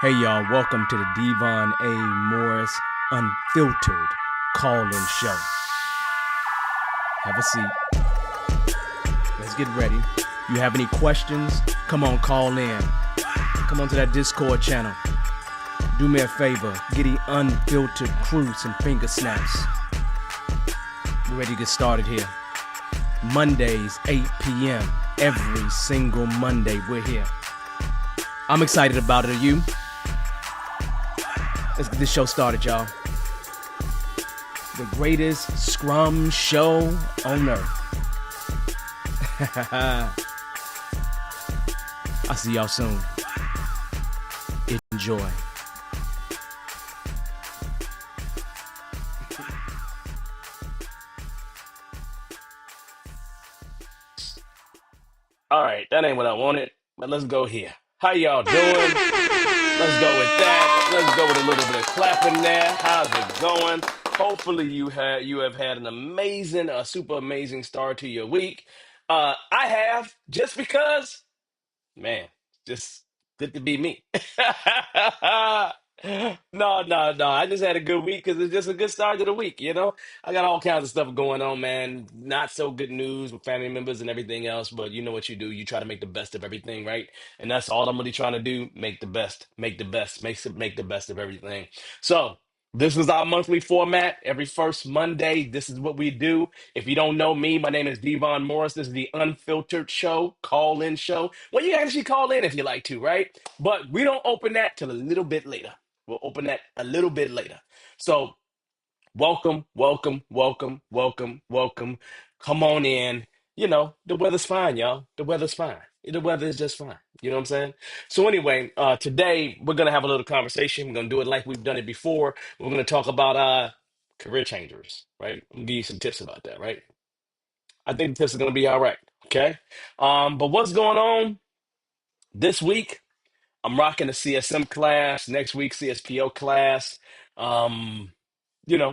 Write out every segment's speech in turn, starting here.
Hey y'all, welcome to the Devon A. Morris Unfiltered Call-In Show. Have a seat. Let's get ready. You have any questions? Come on, call in. Come on to that Discord channel. Do me a favor, get the unfiltered crew some finger snaps. We're ready to get started here. Mondays, 8 p.m. Every single Monday, we're here. I'm excited about it. Are you? Let's get this show started, y'all. The greatest scrum show on earth. I'll see y'all soon. Enjoy. All right, that ain't what I wanted, but let's go here. How y'all doing? Let's go with that. Let's go with a little bit of clapping there. How's it going? Hopefully you have had an amazing, super amazing start to your week. I have, just because, man, just good to be me. No. I just had a good week because it's just a good start to the week. I got all kinds of stuff going on, man. Not so good news with family members and everything else, but you know what you do. You try to make the best of everything, right? And that's all I'm really trying to do. Make the best, make the best of everything. So this is our monthly format. Every first Monday, this is what we do. If you don't know me, my name is Devon Morris. This is the Unfiltered Show, call-in show. Well, you actually call in if you like to, right? But we don't open that till a little bit later. We'll open that a little bit later. So welcome, welcome, welcome, welcome, welcome. Come on in. The weather's fine, y'all. The weather's fine. The weather is just fine. You know what I'm saying? So anyway, today we're gonna have a little conversation. We're gonna do it like we've done it before. We're gonna talk about career changers, right? I'm gonna give you some tips about that, right? I think the tips are gonna be all right. Okay. But what's going on this week? I'm rocking the CSM class, next week CSPO class. Um,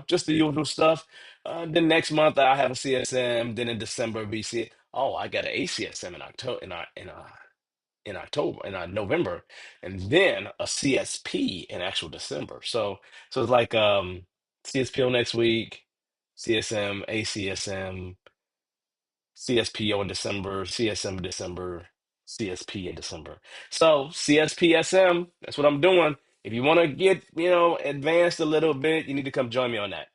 just the usual stuff. Then next month I have a CSM. Then in December we see. Oh, I got an ACSM in October, in November, and then a CSP in actual December. So it's like CSPO next week, CSM, ACSM, CSPO in December, CSM in December, CSP in December. So CSPSM, that's what I'm doing. If you want to get, advanced a little bit, you need to come join me on that.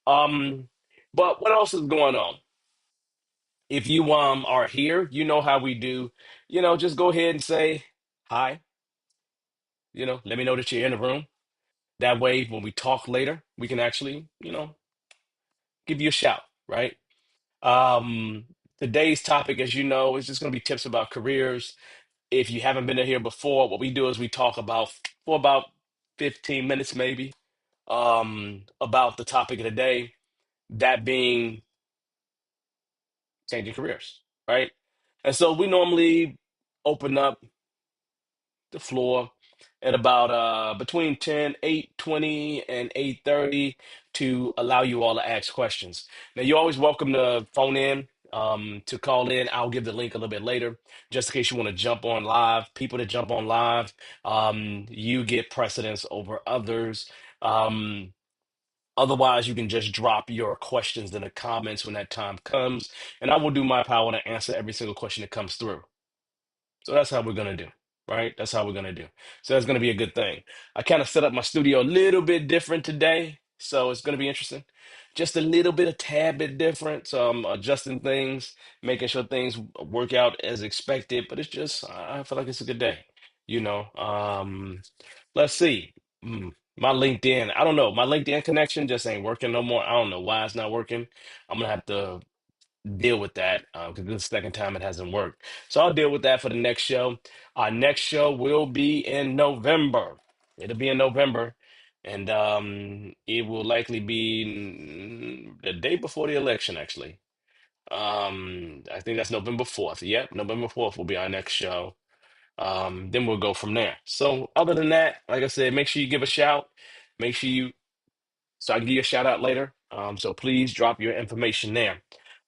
Um, but what else is going on? If you are here, you know how we do. Just go ahead and say hi. Let me know that you're in the room. That way, when we talk later, we can actually, give you a shout, right? Um, Today's topic, as you know, is just going to be tips about careers. If you haven't been in here before, what we do is we talk about for about 15 minutes maybe about the topic of the day, that being changing careers, right? And so we normally open up the floor at about between 8:20 and 8:30 to allow you all to ask questions. Now you're always welcome to phone in, to call in. I'll give the link a little bit later, just in case you want to jump on live. People that jump on live, you get precedence over others. Um, Otherwise, you can just drop your questions in the comments when that time comes, and I will do my power to answer every single question that comes through. So that's how we're gonna do, right? That's how we're gonna do. So that's gonna be a good thing. I kind of set up my studio a little bit different today, so it's gonna be interesting. Just a little bit, a tad bit different. So I'm adjusting things, making sure things work out as expected. But it's just, I feel like it's a good day. You know. Let's see. My LinkedIn, I don't know. My LinkedIn connection just ain't working no more. I don't know why it's not working. I'm gonna have to deal with that because this is the second time it hasn't worked. So I'll deal with that for the next show. Our next show will be in November. It'll be in November, and it will likely be the day before the election, actually. I think that's November 4th. Yep, November 4th will be our next show. Then we'll go from there. So other than that, like I said, make sure you give a shout. Make sure you so I can give you a shout out later. So please drop your information there.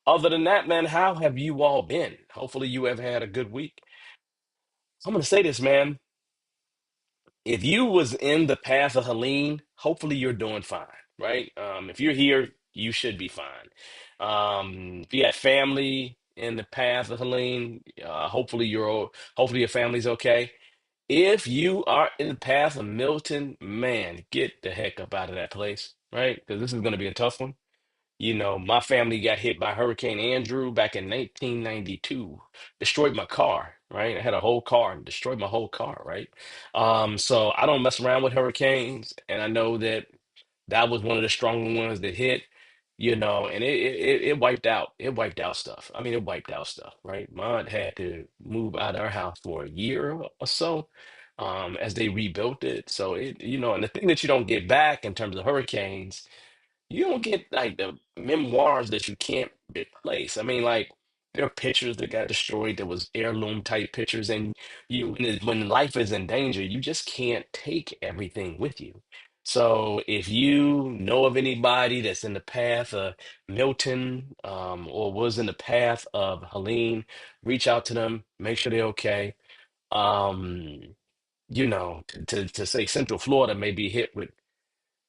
Other than that, man, how have you all been? Hopefully you have had a good week. I'm gonna say this, man. if you was in the path of Helene, hopefully you're doing fine, right? If you're here, you should be fine. If you have family in the path of Helene, hopefully your family's okay. If you are in the path of Milton, man, get the heck up out of that place, right? Because this is going to be a tough one. My family got hit by Hurricane Andrew back in 1992, destroyed my car, right? I had a whole car and destroyed my whole car, right? So I don't mess around with hurricanes, and I know that that was one of the stronger ones that hit, and it wiped out stuff. I mean, it wiped out stuff, right? My aunt had to move out of our house for a year or so, as they rebuilt it. So and the thing that you don't get back in terms of hurricanes, you don't get like the memoirs that you can't replace. I mean, like there are pictures that got destroyed that was heirloom type pictures, and when life is in danger, you just can't take everything with you. So if you know of anybody that's in the path of Milton, or was in the path of Helene, reach out to them, make sure they're okay. Um, to say Central Florida may be hit with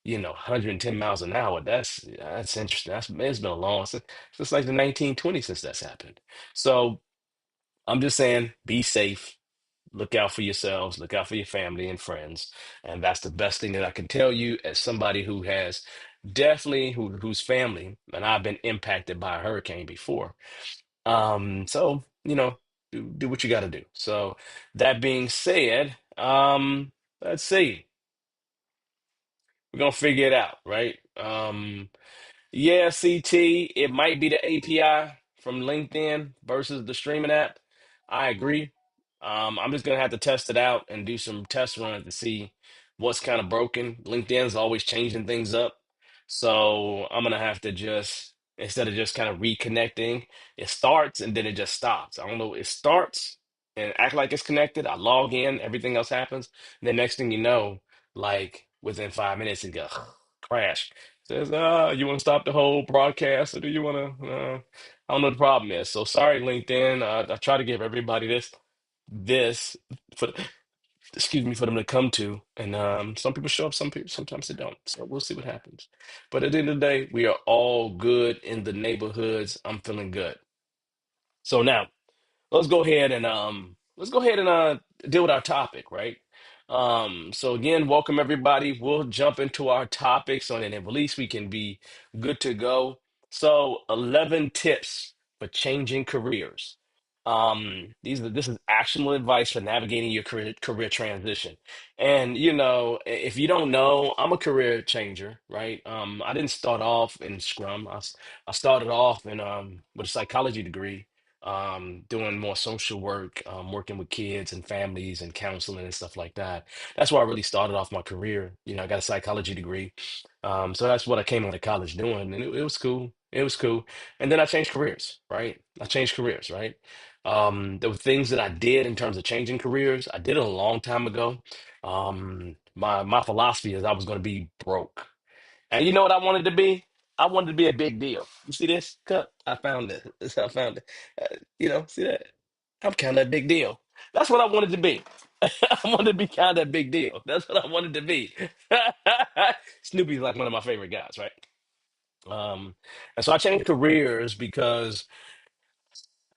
110 miles an hour. That's interesting. It's been a long since like the 1920s since that's happened. So I'm just saying, be safe. Look out for yourselves. Look out for your family and friends. And that's the best thing that I can tell you as somebody who has definitely whose family and I've been impacted by a hurricane before. So do what you got to do. So that being said, let's see. We're gonna figure it out, right? Yeah, CT, it might be the API from LinkedIn versus the streaming app. I agree. I'm just gonna have to test it out and do some test runs to see what's kind of broken. LinkedIn's always changing things up. So I'm gonna have to just, instead of just kind of reconnecting, it starts and then it just stops. I don't know, it starts and act like it's connected. I log in, everything else happens. And then next thing you know, like within 5 minutes, it goes crash. Says, you want to stop the whole broadcast or do you want to? I don't know what the problem is. So sorry, LinkedIn. I try to give everybody this for, excuse me, for them to come to. And some people show up, some people, sometimes they don't. So we'll see what happens. But at the end of the day, we are all good in the neighborhoods. I'm feeling good. So now, let's go ahead and deal with our topic, right? So again, welcome everybody. We'll jump into our topics on it, and at least we can be good to go. So 11 tips for changing careers. This is actionable advice for navigating your career transition. And if you don't know, I'm a career changer, right? I didn't start off in Scrum. I started off in with a psychology degree, doing more social work, working with kids and families and counseling and stuff like that. That's where I really started off my career. I got a psychology degree. So that's what I came out of college doing, and it was cool. It was cool. And then I changed careers, right? I changed careers, right? There were things that I did in terms of changing careers. I did it a long time ago. My philosophy is I was going to be broke. And you know what I wanted to be? I wanted to be a big deal. You see this cup? I found it. I found it. See that? I'm kind of a big deal. That's what I wanted to be. I wanted to be kind of a big deal. That's what I wanted to be. Snoopy's like one of my favorite guys, right? And so I changed careers because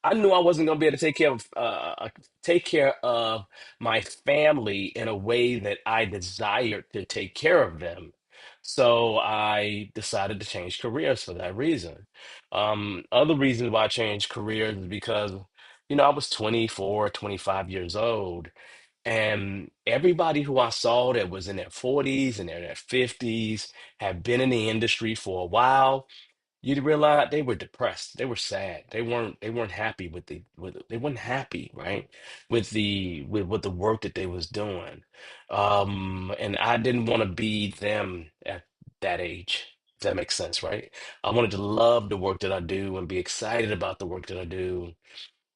I knew I wasn't going to be able to take care of my family in a way that I desired to take care of them. So I decided to change careers for that reason. Other reasons why I changed careers is because, I was 24, 25 years old, and everybody who I saw that was in their 40s and their 50s had been in the industry for a while. You realize they were depressed. They were sad. They weren't happy they weren't happy, right? With the work that they was doing. And I didn't want to be them at that age. If that makes sense, right? I wanted to love the work that I do and be excited about the work that I do.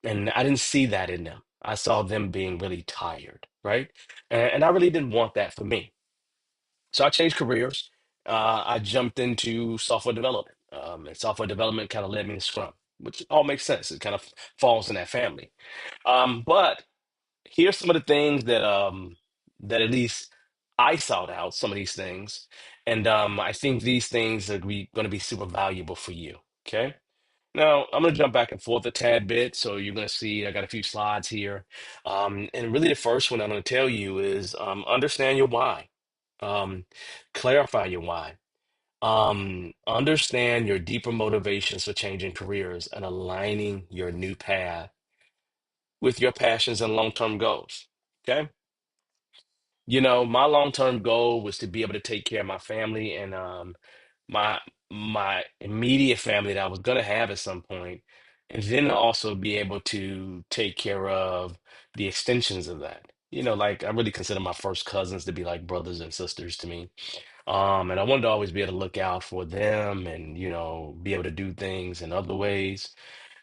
And I didn't see that in them. I saw them being really tired, right? And I really didn't want that for me. So I changed careers. I jumped into software development. And software development kind of led me to Scrum, which all makes sense. It kind of falls in that family. But here's some of the things that at least I sought out some of these things, and I think these things are going to be super valuable for you. Okay. Now, I'm going to jump back and forth a tad bit. So you're going to see I got a few slides here. And really, the first one I'm going to tell you is understand your why. Um, Clarify your why. Understand your deeper motivations for changing careers and aligning your new path with your passions and long-term goals. Okay. My long-term goal was to be able to take care of my family and my my immediate family that I was gonna have at some point, and then also be able to take care of the extensions of that. Like I really consider my first cousins to be like brothers and sisters to me. And I wanted to always be able to look out for them and, be able to do things in other ways.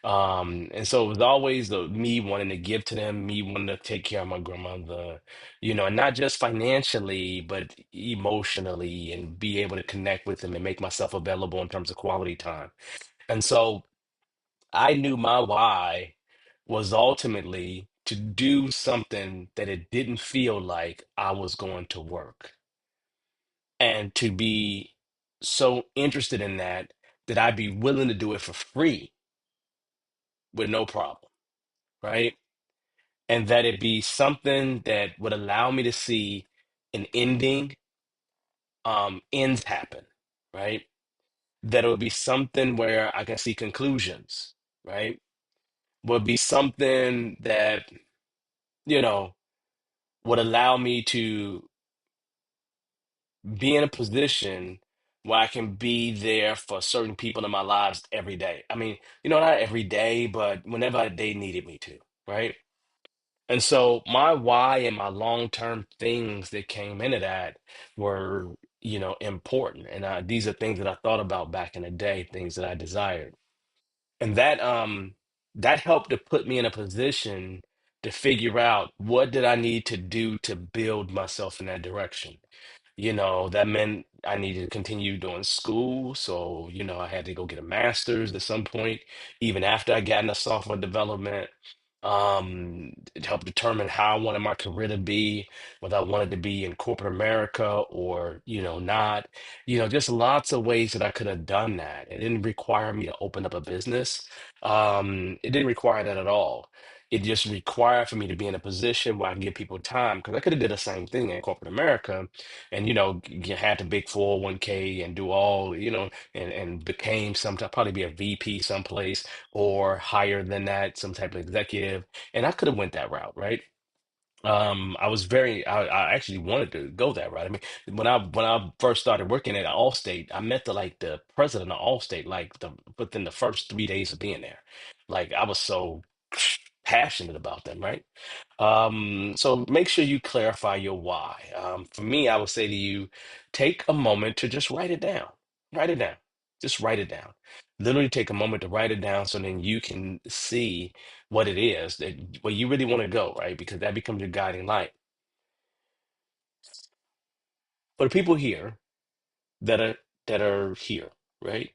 And so it was always me wanting to give to them, me wanting to take care of my grandmother, and not just financially, but emotionally, and be able to connect with them and make myself available in terms of quality time. And so I knew my why was ultimately to do something that it didn't feel like I was going to work, and to be so interested in that that I'd be willing to do it for free with no problem, right? And that it be something that would allow me to see an ending, ends happen, right? That it would be something where I can see conclusions, right? Would be something that, you know, would allow me to be in a position where I can be there for certain people in my lives every day. I mean, not every day, but whenever they needed me to, right? And so my why and my long-term things that came into that were, important. And these are things that I thought about back in the day, things that I desired. And that helped to put me in a position to figure out what did I need to do to build myself in that direction. That meant I needed to continue doing school. So, I had to go get a master's at some point, even after I got into software development. It helped determine how I wanted my career to be, whether I wanted to be in corporate America or, not. Just lots of ways that I could have done that. It didn't require me to open up a business. It didn't require that at all. It just required for me to be in a position where I can give people time, because I could have did the same thing in corporate America and you had the big 401k and do all, and became some probably be a VP someplace or higher than that, some type of executive. And I could have went that route, right? I actually wanted to go that route. I mean, when I first started working at Allstate, I met the president of Allstate within the first 3 days of being there. Like I was so passionate about them, right? So make sure you clarify your why. For me, I would say to you, take a moment to just write it down. Write it down. Just write it down. Literally take a moment to write it down so then you can see what it is that where you really want to go, right? Because that becomes your guiding light. For the people here that are here, right?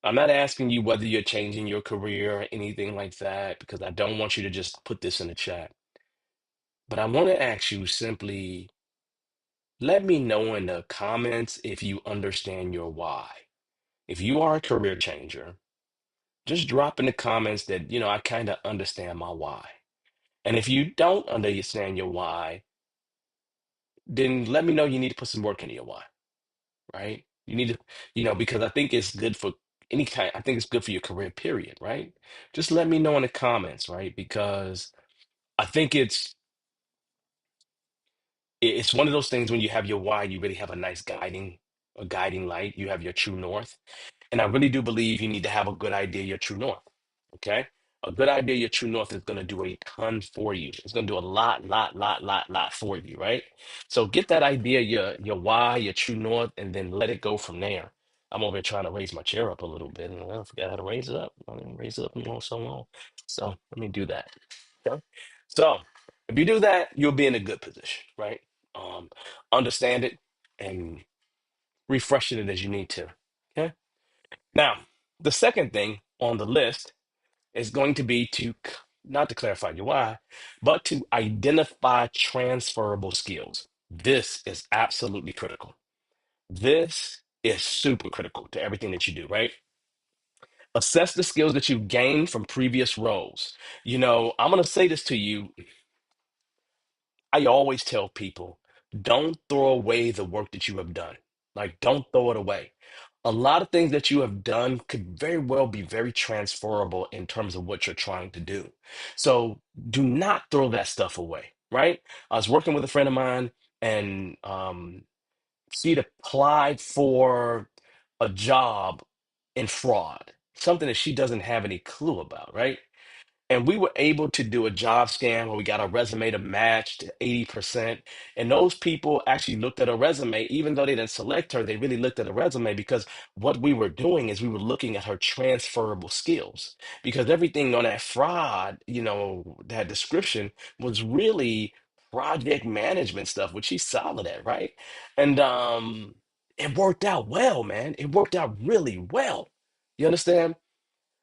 I'm not asking you whether you're changing your career or anything like that, because I don't want you to just put this in the chat. But I want to ask you simply, let me know in the comments if you understand your why. If you are a career changer, just drop in the comments that, I kind of understand my why. And if you don't understand your why, then let me know you need to put some work into your why, right? You need to, because I think it's good for I think it's good for your career, period, right? Just let me know in the comments, right? Because I think it's one of those things when you have your why, you really have a guiding light. You have your true north. And I really do believe you need to have a good idea your true north. Okay? A good idea your true north is going to do a ton for you. It's going to do a lot for you, right? So get that idea, your why, your true north, and then let it go from there. I'm over here trying to raise my chair up a little bit, and I forgot how to raise it up. I didn't raise it up in so long. So let me do that. Okay. So if you do that, you'll be in a good position, right? Understand it and refreshing it as you need to. Okay. Now, the second thing on the list is going to be to not to clarify your why, but to identify transferable skills. This is absolutely critical. This is super critical to everything that you do, right? Assess the skills that you've gained from previous roles. I'm going to say this to you. I always tell people, don't throw away the work that you have done. Like, don't throw it away. A lot of things that you have done could very well be very transferable in terms of what you're trying to do. So do not throw that stuff away, right? I was working with a friend of mine, and she'd applied for a job in fraud, something that she doesn't have any clue about, right? And we were able to do a job scan where we got a resume to match to 80%. And those people actually looked at a resume, even though they didn't select her, they really looked at a resume because what we were doing is we were looking at her transferable skills. Because everything on that fraud, that description was really project management stuff, which she's solid at, right? And it worked out well, man. It worked out really well. You understand?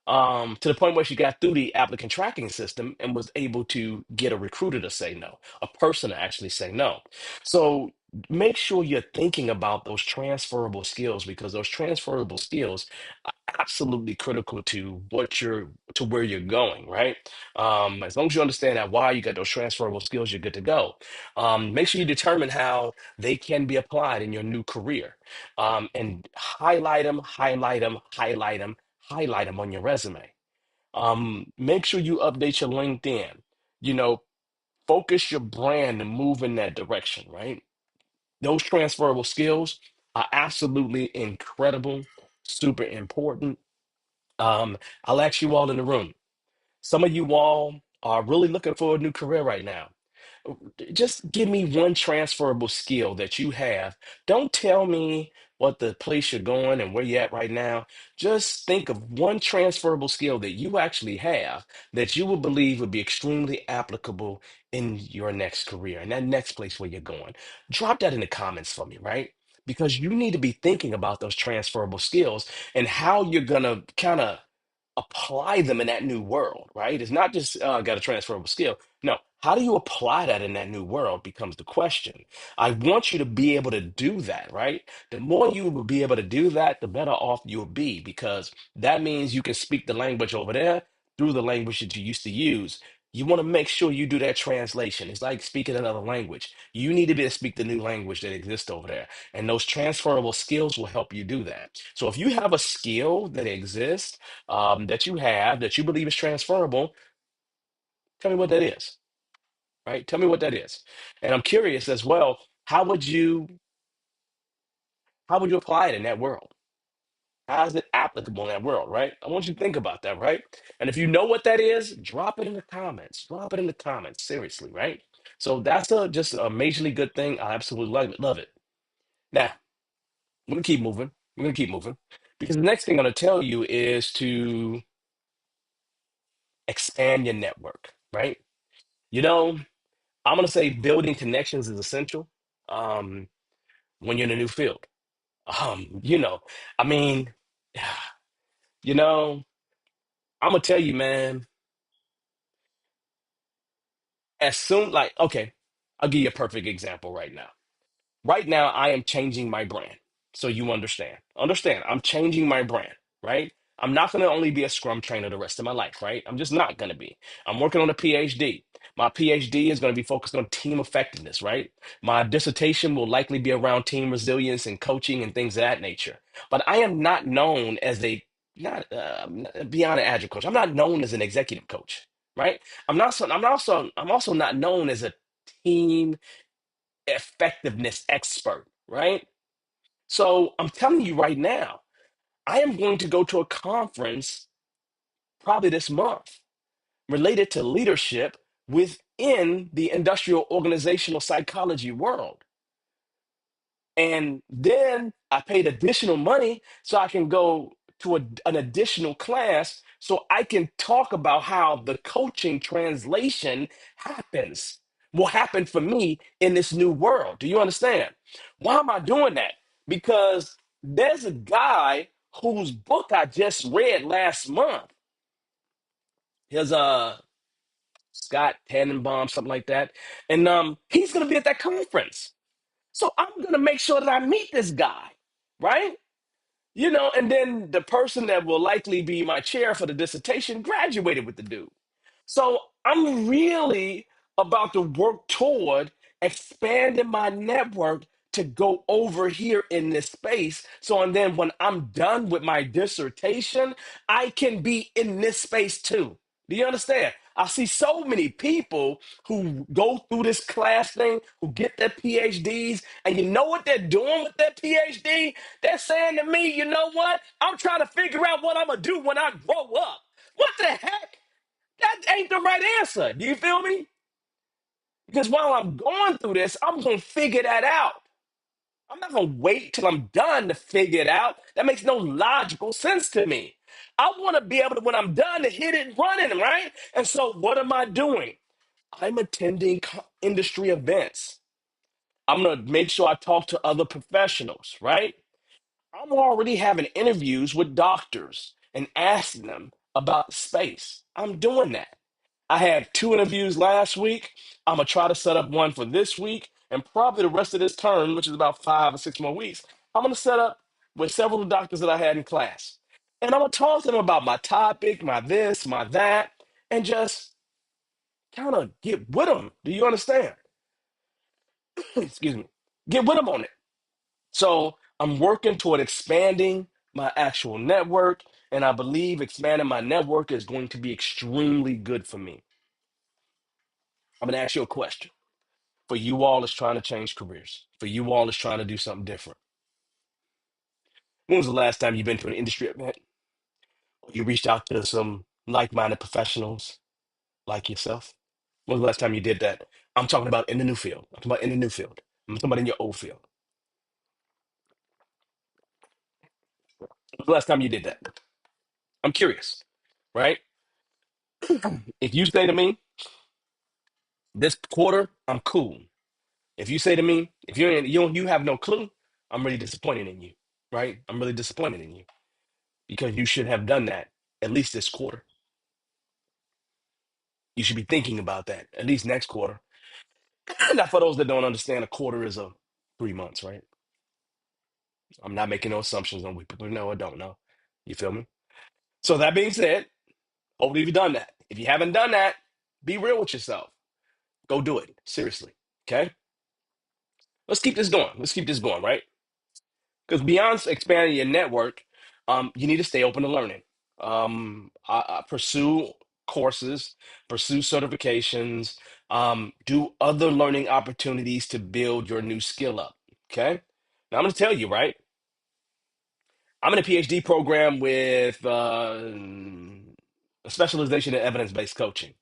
To the point where she got through the applicant tracking system and was able to get a recruiter to say no, a person to actually say no. So make sure you're thinking about those transferable skills, because those transferable skills are absolutely critical to where you're going, right? As long as you understand that why you got those transferable skills, you're good to go. Make sure you determine how they can be applied in your new career, and highlight them, highlight them, highlight them, highlight them on your resume. Make sure you update your LinkedIn. You know, focus your brand and move in that direction, right? Those transferable skills are absolutely incredible, super important. I'll ask you all in the room. Some of you all are really looking for a new career right now. Just give me one transferable skill that you have. Don't tell me what the place you're going and where you're at right now. Just think of one transferable skill that you actually have that you would believe would be extremely applicable in your next career and that next place where you're going. Drop that in the comments for me, right? Because you need to be thinking about those transferable skills and how you're going to kind of apply them in that new world, right? It's not just got a transferable skill. No, how do you apply that in that new world becomes the question. I want you to be able to do that, right? The more you will be able to do that, the better off you'll be, because that means you can speak the language over there through the language that you used to use. You want to make sure you do that translation. It's like speaking another language. You need to be able to speak the new language that exists over there. And those transferable skills will help you do that. So if you have a skill that exists, that you have that you believe is transferable, tell me what that is, right? Tell me what that is. And I'm curious as well, how would you apply it in that world? How is it applicable in that world, right? I want you to think about that, right? And if you know what that is, drop it in the comments. Drop it in the comments, seriously, right? So that's just a majorly good thing. I absolutely love it. Love it. Now, we're gonna keep moving. We're gonna keep moving because the next thing I'm gonna tell you is to expand your network, right? You know, I'm gonna say building connections is essential um, when you're in a new field. You know, I mean, you know, I'm gonna tell you, man. As soon, like, okay, I'll give you a perfect example right now. Right now, I am changing my brand. So you understand. Understand, I'm changing my brand, right? I'm not going to only be a Scrum trainer the rest of my life, right? I'm just not going to be. I'm working on a PhD. My PhD is going to be focused on team effectiveness, right? My dissertation will likely be around team resilience and coaching and things of that nature. But I am not known as not beyond an agile coach. I'm not known as an executive coach, right? I'm also not known as a team effectiveness expert, right? So I'm telling you right now, I am going to go to a conference probably this month related to leadership within the industrial organizational psychology world. And then I paid additional money so I can go to an additional class so I can talk about how the coaching translation happens, will happen for me in this new world. Do you understand? Why am I doing that? Because there's a guy whose book I just read last month. His Scott Tannenbaum, something like that. And he's going to be at that conference. So I'm going to make sure that I meet this guy, right? And then the person that will likely be my chair for the dissertation graduated with the dude. So I'm really about to work toward expanding my network to go over here in this space. So, and then when I'm done with my dissertation, I can be in this space too. Do you understand? I see so many people who go through this class thing, who get their PhDs, and you know what they're doing with their PhD? They're saying to me, you know what? I'm trying to figure out what I'm going to do when I grow up. What the heck? That ain't the right answer. Do you feel me? Because while I'm going through this, I'm going to figure that out. I'm not going to wait till I'm done to figure it out. That makes no logical sense to me. I want to be able to, when I'm done, to hit it running, right? And so what am I doing? I'm attending industry events. I'm going to make sure I talk to other professionals, right? I'm already having interviews with doctors and asking them about space. I'm doing that. I had 2 interviews last week. I'm gonna try to set up one for this week and probably the rest of this term, which is about 5 or 6 more weeks. I'm gonna set up with several of the doctors that I had in class. And I'm gonna talk to them about my topic, my this, my that, and just kind of get with them. Do you understand? Excuse me. Get with them on it. So I'm working toward expanding my actual network, and I believe expanding my network is going to be extremely good for me. I'm gonna ask you a question. For you all that's trying to change careers, for you all that's trying to do something different. When was the last time you've been to an industry event? You reached out to some like-minded professionals like yourself? When was the last time you did that? I'm talking about in the new field. I'm talking about in the new field. I'm talking about in your old field. When was the last time you did that? I'm curious, right? If you say to me, this quarter, I'm cool. If you say to me, if you have no clue, I'm really disappointed in you, right? I'm really disappointed in you because you should have done that at least this quarter. You should be thinking about that at least next quarter. Now, for those that don't understand, a quarter is 3 months, right? I'm not making no assumptions on what people know or don't know. You feel me? So that being said, hopefully you've done that. If you haven't done that, be real with yourself. Go do it seriously. Okay. Let's keep this going. Let's keep this going, right? Because beyond expanding your network, you need to stay open to learning. I pursue courses, pursue certifications, do other learning opportunities to build your new skill up. Okay. Now I'm going to tell you, right? I'm in a PhD program with a specialization in evidence-based coaching.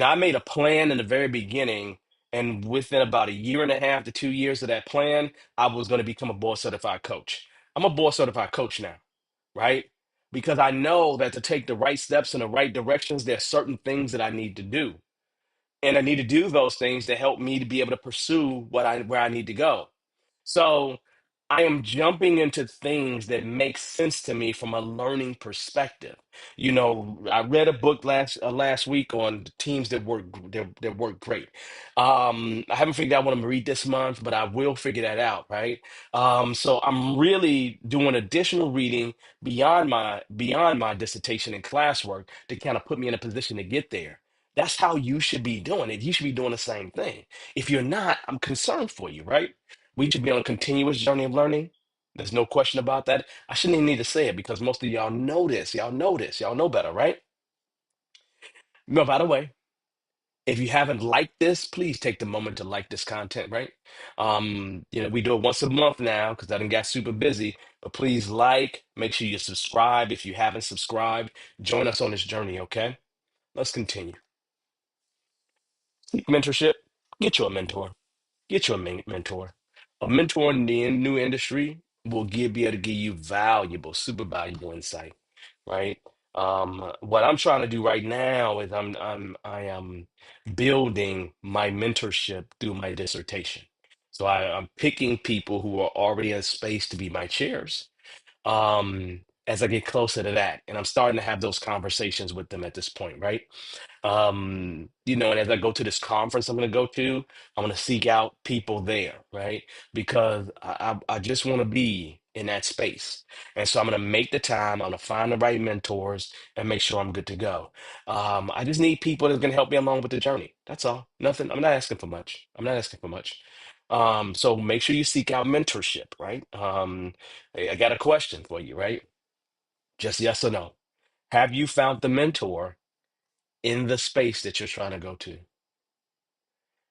I made a plan in the very beginning, and within about a year and a half to 2 years of that plan, I was going to become a board certified coach. I'm a board certified coach now, right? Because I know that to take the right steps in the right directions, there's certain things that I need to do. And I need to do those things to help me to be able to pursue where I need to go. So I am jumping into things that make sense to me from a learning perspective. I read a book last week on teams that work great. I haven't figured out what I'm gonna read this month, but I will figure that out, right? So I'm really doing additional reading beyond my dissertation and classwork to kind of put me in a position to get there. That's how you should be doing it. You should be doing the same thing. If you're not, I'm concerned for you, right? We should be on a continuous journey of learning. There's no question about that. I shouldn't even need to say it because most of y'all know this. Y'all know this. Y'all know better, right? No, by the way, if you haven't liked this, please take the moment to like this content, right? We do it once a month now because I done got super busy. But please make sure you subscribe if you haven't subscribed. Join us on this journey, okay? Let's continue. Mentorship, get you a mentor. Get you a mentor. A mentor in the new industry will be able to give you super valuable insight, right? What I'm trying to do right now is I am building my mentorship through my dissertation. So I'm picking people who are already in space to be my chairs. as I get closer to that. And I'm starting to have those conversations with them at this point, right? And as I go to this conference I'm going to go to, I'm going to seek out people there, right? Because I just want to be in that space. And so I'm going to make the time, I'm going to find the right mentors and make sure I'm good to go. I just need people that's going to help me along with the journey. That's all. Nothing. I'm not asking for much. I'm not asking for much. So make sure you seek out mentorship, right? I got a question for you, right? Just yes or no. Have you found the mentor in the space that you're trying to go to?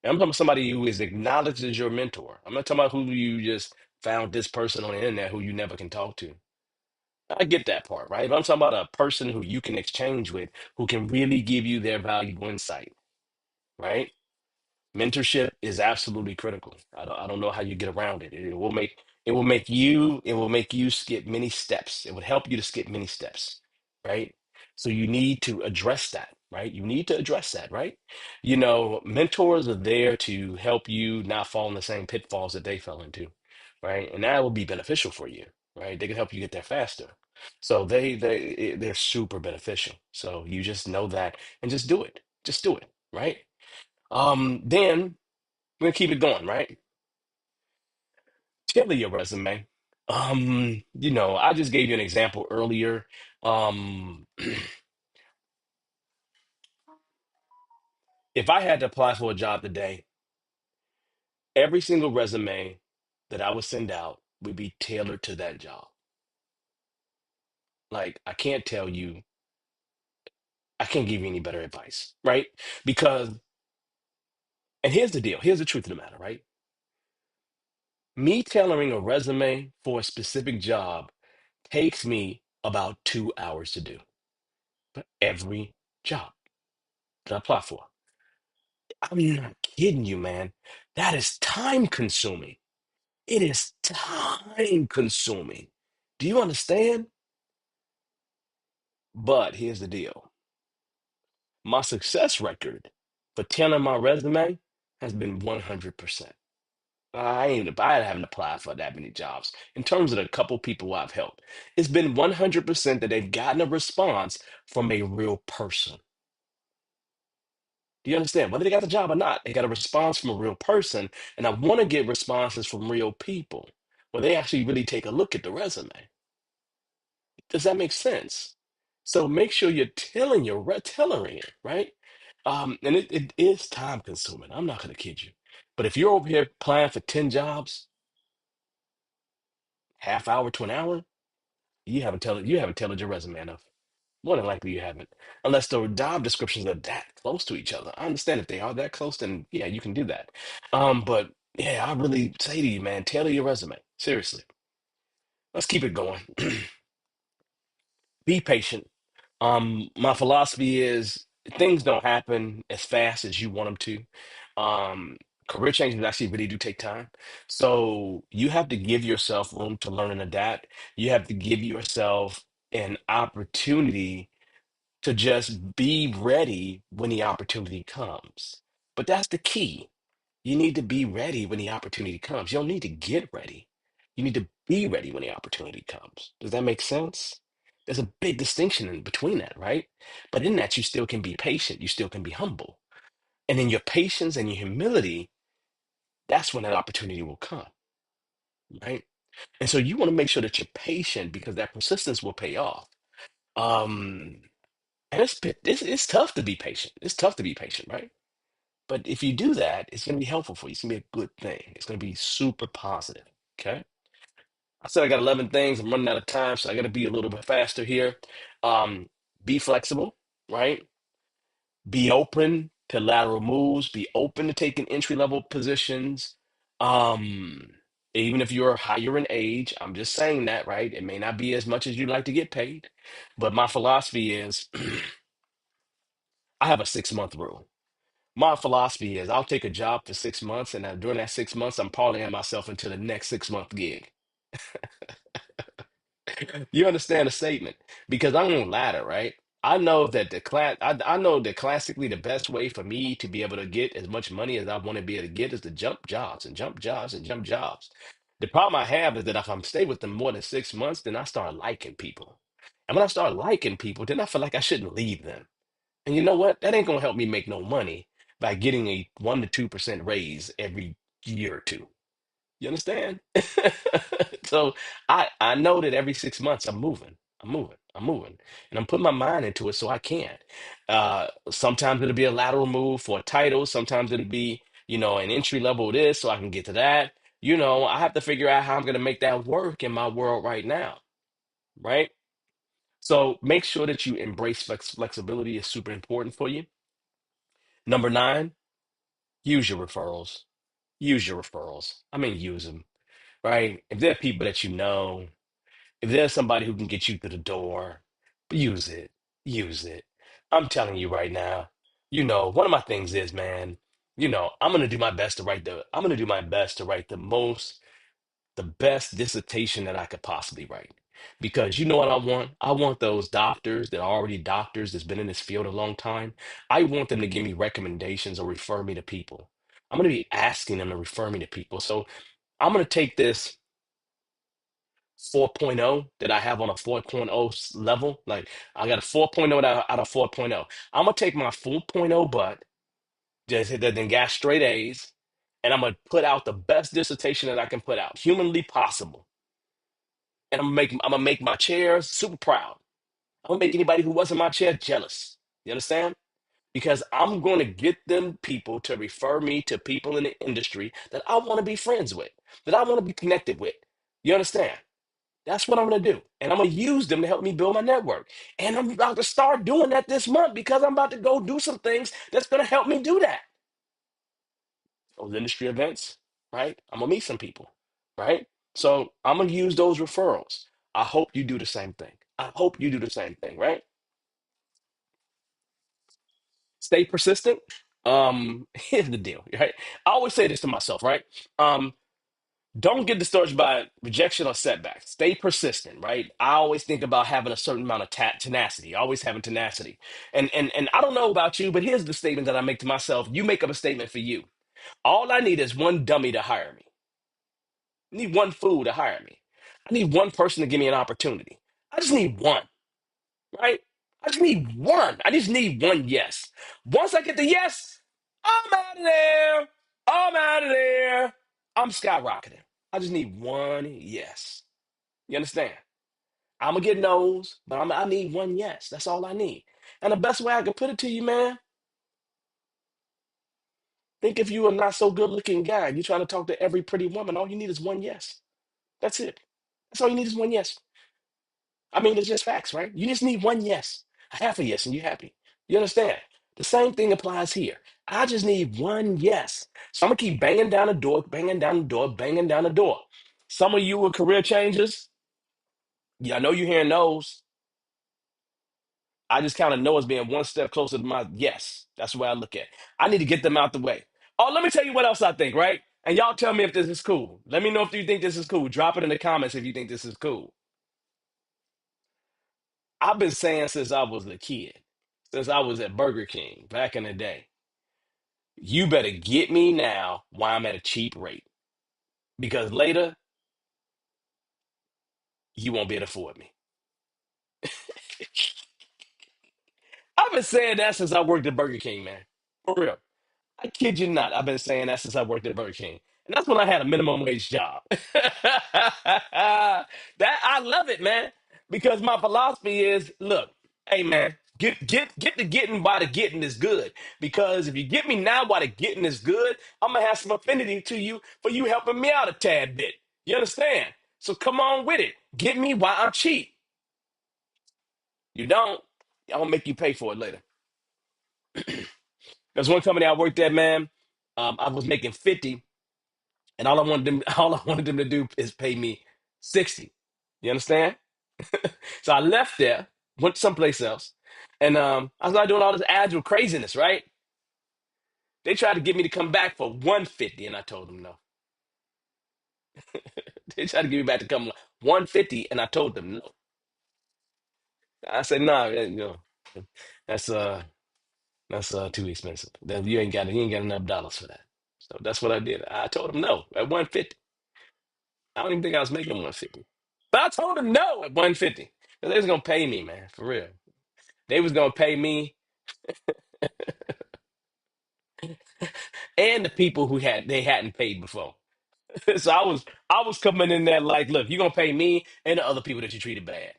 And I'm talking about somebody who is acknowledged as your mentor. I'm not talking about who you just found this person on the internet who you never can talk to. I get that part, right? But I'm talking about a person who you can exchange with, who can really give you their valuable insight, right? Mentorship is absolutely critical. I don't know how you get around it. It will make you skip many steps. It would help you to skip many steps, right? So you need to address that, right? You need to address that, right? Mentors are there to help you not fall in the same pitfalls that they fell into, right? And that will be beneficial for you, right? They can help you get there faster. So they're super beneficial. So you just know that and just do it. Just do it, right? Then we're gonna keep it going, right? Tailor your resume. I just gave you an example earlier. Um, if I had to apply for a job today, every single resume that I would send out would be tailored to that job. Like, I can't give you any better advice, right? Because, and here's the deal, here's the truth of the matter, right? Me tailoring a resume for a specific job takes me about 2 hours to do for every job that I apply for. I'm not kidding you, man. That is time consuming. It is time consuming. Do you understand? But here's the deal. My success record for tailoring my resume has been 100%. I haven't applied for that many jobs. In terms of the couple people I've helped, it's been 100% that they've gotten a response from a real person. Do you understand? Whether they got the job or not, they got a response from a real person. And I want to get responses from real people where they actually really take a look at the resume. Does that make sense? So make sure you're tailoring it, right? And it is time consuming. I'm not going to kid you. But if you're over here applying for 10 jobs, half hour to an hour, you haven't tailored your resume enough. More than likely you haven't, unless the job descriptions are that close to each other. I understand if they are that close, then yeah, you can do that. But yeah, I really say to you, man, tailor your resume. Seriously, let's keep it going. Be patient. My philosophy is things don't happen as fast as you want them to. Um, Career changes actually really do take time. So you have to give yourself room to learn and adapt. You have to give yourself an opportunity to just be ready when the opportunity comes. But that's the key. You need to be ready when the opportunity comes. You don't need to get ready. You need to be ready when the opportunity comes. Does that make sense? There's a big distinction in between that, right? But in that, you still can be patient. You still can be humble. And in your patience and your humility, that's when that opportunity will come, right? And so you want to make sure that you're patient because that persistence will pay off. Um, and it's tough to be patient. It's tough to be patient, right? But if you do that, it's going to be helpful for you. It's going to be a good thing. It's going to be super positive. Okay. I said I got 11 things. I'm running out of time, so I got to be a little bit faster here. Um, be flexible, right? Be open to lateral moves. Be open to taking entry level positions. Um, Even if you're higher in age, I'm just saying that, right? It may not be as much as you'd like to get paid, but my philosophy is I have a 6 month rule. My philosophy is I'll take a job for 6 months, and during that 6 months, I'm parlaying myself into the next 6 month gig. You understand the statement? Because I'm on ladder, right? I know that classically the best way for me to be able to get as much money as I want to be able to get is to jump jobs and jump jobs and jump jobs. The problem I have is that if I'm stay with them more than 6 months, then I start liking people. And when I start liking people, then I feel like I shouldn't leave them. And you know what? That ain't gonna help me make no money by getting a 1 to 2% raise every year or two. You understand? So I know that every 6 months I'm moving, and I'm putting my mind into it so I can. Sometimes it'll be a lateral move for a title. Sometimes it'll be, an entry level this so I can get to that. I have to figure out how I'm gonna make that work in my world right now, right? So make sure that you embrace flexibility is super important for you. Number nine, use your referrals. Use your referrals. I mean, use them, right? If there are people that you know, if there's somebody who can get you through the door, use it. Use it. I'm telling you right now, one of my things is, man, I'm gonna do my best to write the best dissertation that I could possibly write. Because you know what I want? I want those doctors that are already doctors that's been in this field a long time. I want them to give me recommendations or refer me to people. I'm going to be asking them to refer me to people. So I'm going to take this 4.0 that I have on a 4.0 level. Like I got a 4.0 out of 4.0. I'm going to take my 4.0 butt, just that then got straight A's, and I'm going to put out the best dissertation that I can put out, humanly possible. And I'm gonna make my chair super proud. I'm gonna make anybody who wasn't my chair jealous. You understand? Because I'm gonna get them people to refer me to people in the industry that I want to be friends with, that I want to be connected with. You understand? That's what I'm gonna do. And I'm gonna use them to help me build my network. And I'm about to start doing that this month because I'm about to go do some things that's gonna help me do that. Those industry events, right? I'm gonna meet some people, right? So I'm gonna use those referrals. I hope you do the same thing. I hope you do the same thing, right? Stay persistent. Here's the deal, right? I always say this to myself, right? Um, don't get discouraged by rejection or setbacks. Stay persistent, right? I always think about having a certain amount of tenacity, always having tenacity. And I don't know about you, but here's the statement that I make to myself. You make up a statement for you. All I need is one dummy to hire me. I need one fool to hire me. I need one person to give me an opportunity. I just need one, right? I just need one. I just need one yes. Once I get the yes, I'm out of there. I'm out of there. I'm skyrocketing. I just need one yes. You understand? I'm gonna get no's, but I need one yes. That's all I need. And the best way I can put it to you, man, think if you are not so good looking guy, you're trying to talk to every pretty woman, all you need is one yes. That's it. That's all you need is one yes. I mean, it's just facts, right? You just need one yes, a half a yes, and you're happy. You understand? The same thing applies here. I just need one yes. So I'm gonna keep banging down the door, banging down the door, banging down the door. Some of you are career changers. Yeah, I know you're hearing those. I just kind of know as being one step closer to my yes. That's the way I look at it. I need to get them out the way. Oh, let me tell you what else I think, right? And y'all tell me if this is cool. Let me know if you think this is cool. Drop it in the comments if you think this is cool. I've been saying since I was a kid, since I was at Burger King back in the day, you better get me now while I'm at a cheap rate because later you won't be able to afford me. I've been saying that since I worked at Burger King, man. For real. I kid you not. I've been saying that since I worked at Burger King. And that's when I had a minimum wage job. That I love it, man. Because my philosophy is, look, hey man, get the getting while the getting is good. Because if you get me now while the getting is good, I'm gonna have some affinity to you for you helping me out a tad bit. You understand? So come on with it. Get me while I'm cheap. You don't, I'm gonna make you pay for it later. There's one company I worked at, man. I was making 50, and all I wanted them, all I wanted them to do is pay me 60. You understand? So I left there, went someplace else, and I was not doing all this agile craziness, right? They tried to get me to come back for 150, and I told them no. They tried to get me back to come 150, and I told them no. I said, nah, that's too expensive. You ain't got enough dollars for that. So that's what I did. I told them no at 150. I don't even think I was making 150. But I told them no at 150. They was gonna pay me, man, for real. They was gonna pay me and the people who they hadn't paid before. So I was coming in there like, look, you're gonna pay me and the other people that you treated bad.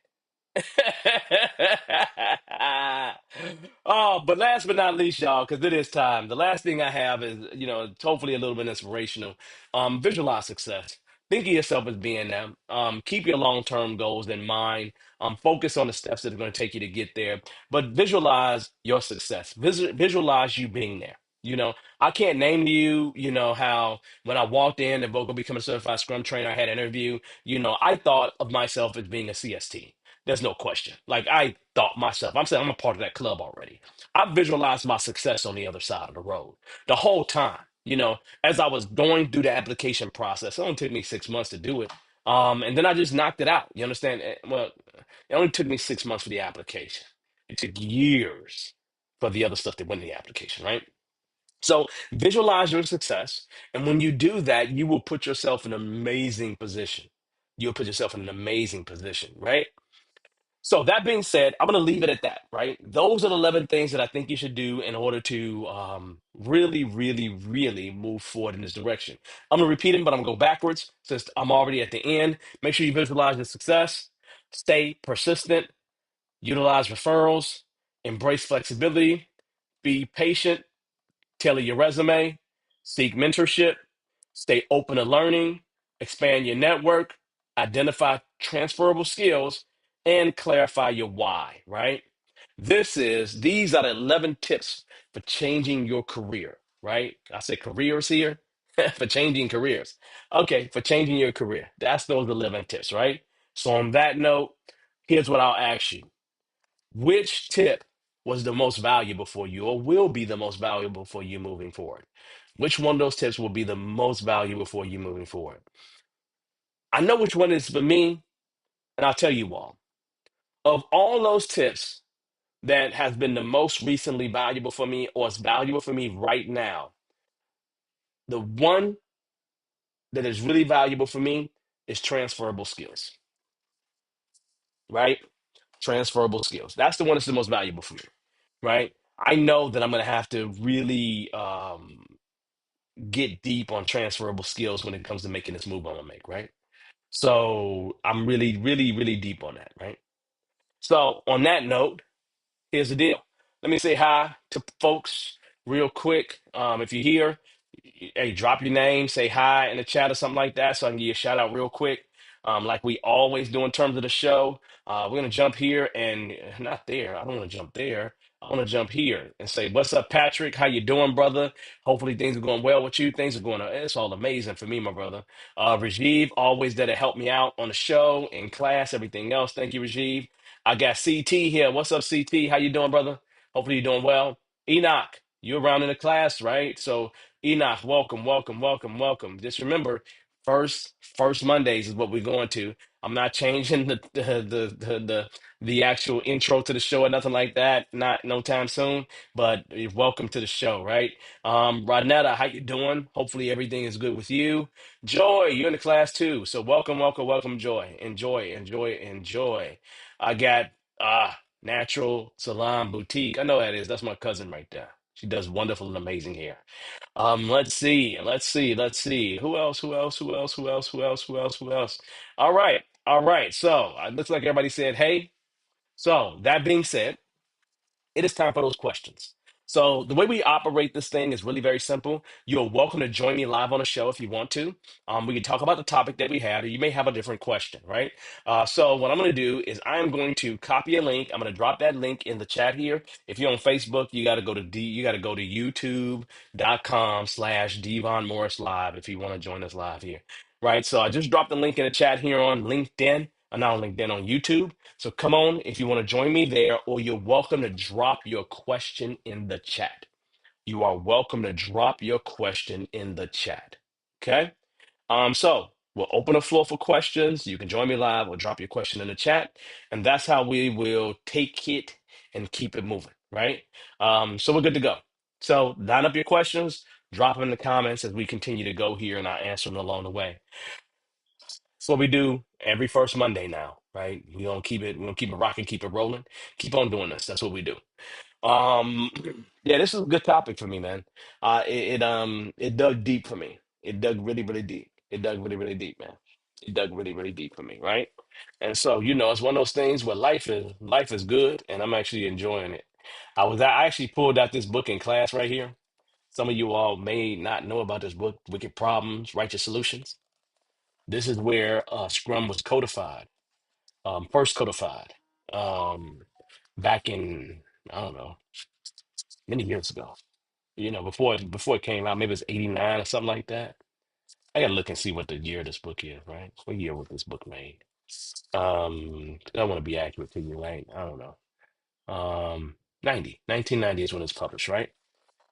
Oh, but last but not least, y'all, because it is time. The last thing I have is, hopefully a little bit inspirational. Visualize success. Think of yourself as being them. Keep your long-term goals in mind. Focus on the steps that are going to take you to get there. But visualize your success. Visualize you being there. I can't name to you, how when I walked in and Vocal become a certified Scrum trainer, I had an interview. I thought of myself as being a CST. There's no question. Like I thought myself, I'm saying I'm a part of that club already. I visualized my success on the other side of the road the whole time. As I was going through the application process, it only took me 6 months to do it. And then I just knocked it out. You understand? Well, it only took me 6 months for the application. It took years for the other stuff that went in the application, right? So visualize your success. And when you do that, you will put yourself in an amazing position. You'll put yourself in an amazing position, right? So that being said, I'm going to leave it at that, right? Those are the 11 things that I think you should do in order to really, really, really move forward in this direction. I'm going to repeat them, but I'm going to go backwards since I'm already at the end. Make sure you visualize your success, stay persistent, utilize referrals, embrace flexibility, be patient, tailor your resume, seek mentorship, stay open to learning, expand your network, identify transferable skills, and clarify your why, right? These are the 11 tips for changing your career, right? I said careers here for changing careers. Okay, for changing your career. That's those 11 tips, right? So on that note, here's what I'll ask you. Which tip was the most valuable for you or will be the most valuable for you moving forward? Which one of those tips will be the most valuable for you moving forward? I know which one is for me, and I'll tell you all. Of all those tips that has been the most recently valuable for me or is valuable for me right now, the one that is really valuable for me is transferable skills, right? Transferable skills. That's the one that's the most valuable for me, right? I know that I'm going to have to really get deep on transferable skills when it comes to making this move I'm gonna make, right? So I'm really, really, really deep on that, right? So on that note, here's the deal. Let me say hi to folks real quick. If you're here, hey, drop your name, say hi in the chat or something like that, so I can give you a shout out real quick. Like we always do in terms of the show. We're gonna jump here and not there. I don't want to jump there. I want to jump here and say, "What's up, Patrick? How you doing, brother? Hopefully things are going well with you. Things are going. It's all amazing for me, my brother. Rajiv, always there to help me out on the show, in class, everything else. Thank you, Rajiv. I got CT here. What's up, CT? How you doing, brother? Hopefully you're doing well. Enoch, you're around in the class, right? So Enoch, welcome, welcome, welcome, welcome. Just remember, first Mondays is what we're going to. I'm not changing the actual intro to the show or nothing like that. Not no time soon. But you're welcome to the show, right? Rodnetta, how you doing? Hopefully everything is good with you. Joy, you're in the class too. So welcome, welcome, welcome, Joy. Enjoy, enjoy, enjoy. I got Natural Salon Boutique. I know that is. That's my cousin right there. She does wonderful and amazing hair. Let's see. Who else? Who else? Who else? Who else? Who else? Who else? Who else? All right. All right. So looks like everybody said, hey. So that being said, it is time for those questions. So the way we operate this thing is really very simple. You're welcome to join me live on the show if you want to. We can talk about the topic that we had, or you may have a different question, right? So what I'm going to do is I'm going to copy a link. I'm going to drop that link in the chat here. If you're on Facebook, you got to go to you got to go to youtube.com/ Devon Morris Live if you want to join us live here, right? So I just dropped the link in the chat here on LinkedIn, not on LinkedIn, on YouTube. So come on if you want to join me there, or you're welcome to drop your question in the chat. You are welcome to drop your question in the chat. Okay? So we'll open the floor for questions. You can join me live or drop your question in the chat. And that's how we will take it and keep it moving, right? So we're good to go. So line up your questions, drop them in the comments as we continue to go here and I'll answer them along the way. It's what we do every first Monday now. right? We're gonna keep it rocking, keep it rolling, keep on doing this. That's what we do. Um, yeah, this is a good topic for me, man. It dug deep for me. It dug really, really deep. It dug really, really deep, man. It dug really, really deep for me, right? And so, it's one of those things where life is good, and I'm actually enjoying it. I actually pulled out this book in class right here. Some of you all may not know about this book, Wicked Problems, Righteous Solutions. This is where Scrum was codified, first codified, um, back in, I don't know, many years ago. Before it came out, maybe it's 89 or something like that. I gotta look and see what the year this book is, right? What year was this book made? I want to be accurate to you, right? I don't know. 1990 is when it's published, right?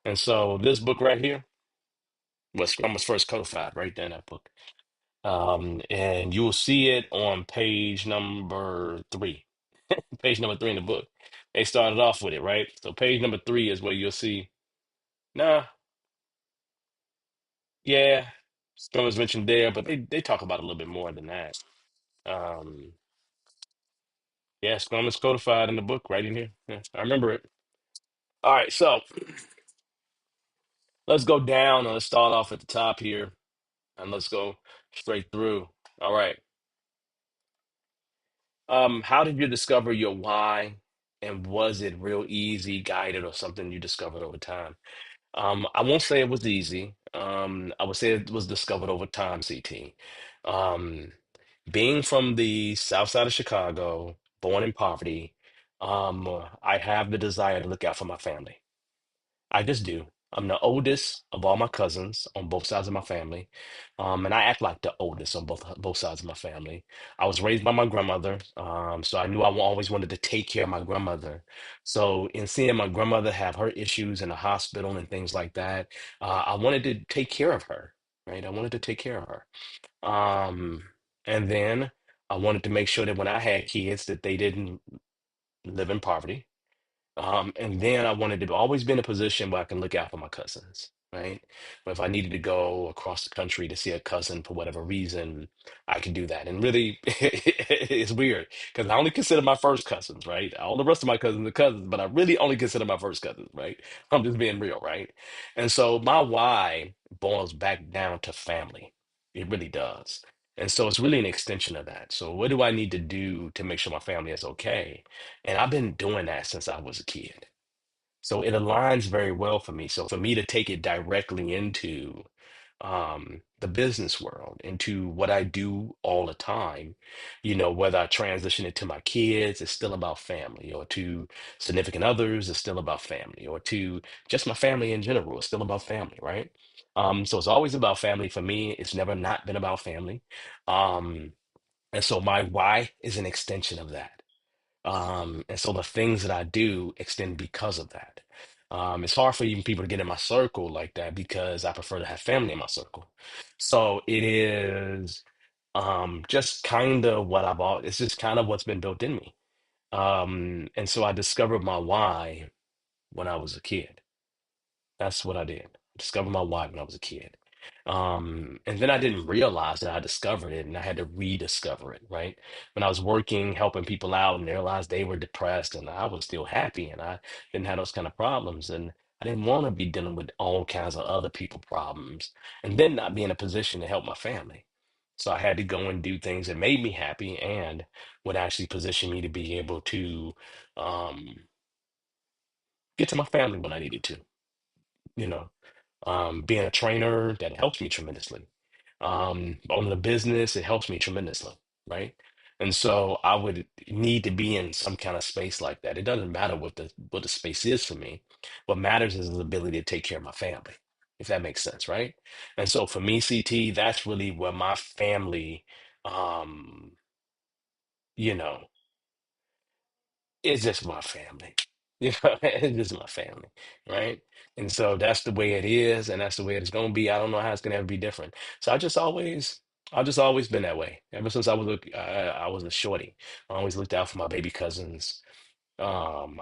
And so this book right here was Scrum was first codified right there in that book. And you will see it on page number three. Page number three in the book. They started off with it, right? So page number three is where you'll see, nah, yeah, Scrum is mentioned there, but they talk about it a little bit more than that. Um, yeah, Scrum is codified in the book right in here. Yeah, I remember it. All right, so let's go down and let's start off at the top here and let's go straight through. All right. How did you discover your why? And was it real easy, guided, or something you discovered over time? I won't say it was easy. I would say it was discovered over time, CT. Um, Being from the south side of Chicago, born in poverty, I have the desire to look out for my family. I just do. I'm the oldest of all my cousins on both sides of my family, and I act like the oldest on both sides of my family. I was raised by my grandmother, so I knew always wanted to take care of my grandmother. So in seeing my grandmother have her issues in the hospital and things like that, I wanted to take care of her, right? I wanted to take care of her. Um, and then I wanted to make sure that when I had kids, that they didn't live in poverty. And then I wanted to always be in a position where I can look out for my cousins, right? But if I needed to go across the country to see a cousin for whatever reason, I could do that. And really, it's weird because I only consider my first cousins, right? All the rest of my cousins are cousins, but I really only consider my first cousins, right? I'm just being real, right? And so my why boils back down to family. It really does. And so it's really an extension of that. So what do I need to do to make sure my family is okay? And I've been doing that since I was a kid. So it aligns very well for me. So for me to take it directly into the business world, into what I do all the time, whether I transition it to my kids, it's still about family, or to significant others, it's still about family, or to just my family in general, it's still about family, right? So it's always about family for me. It's never not been about family. Um, and so my why is an extension of that. And so the things that I do extend because of that. It's hard for even people to get in my circle like that because I prefer to have family in my circle. So it is just kind of it's just kind of what's been built in me. And so I discovered my why when I was a kid. That's what I did. Discovered my why when I was a kid. And then I didn't realize that I discovered it and I had to rediscover it, right? When I was working, helping people out and realized they were depressed and I was still happy and I didn't have those kind of problems. And I didn't want to be dealing with all kinds of other people problems and then not be in a position to help my family. So I had to go and do things that made me happy and would actually position me to be able to um, get to my family when I needed to, you know. Being a trainer, that helps me tremendously. Owning a business, it helps me tremendously, right? And so I would need to be in some kind of space like that. It doesn't matter what the space is for me. What matters is the ability to take care of my family, if that makes sense, right? And so for me, CT, that's really where my family, um, you know, it's just my family. It's just my family, right? And so that's the way it is, and that's the way it's gonna be. I don't know how it's gonna ever be different. So I've just always been that way. Ever since I was a shorty. I always looked out for my baby cousins.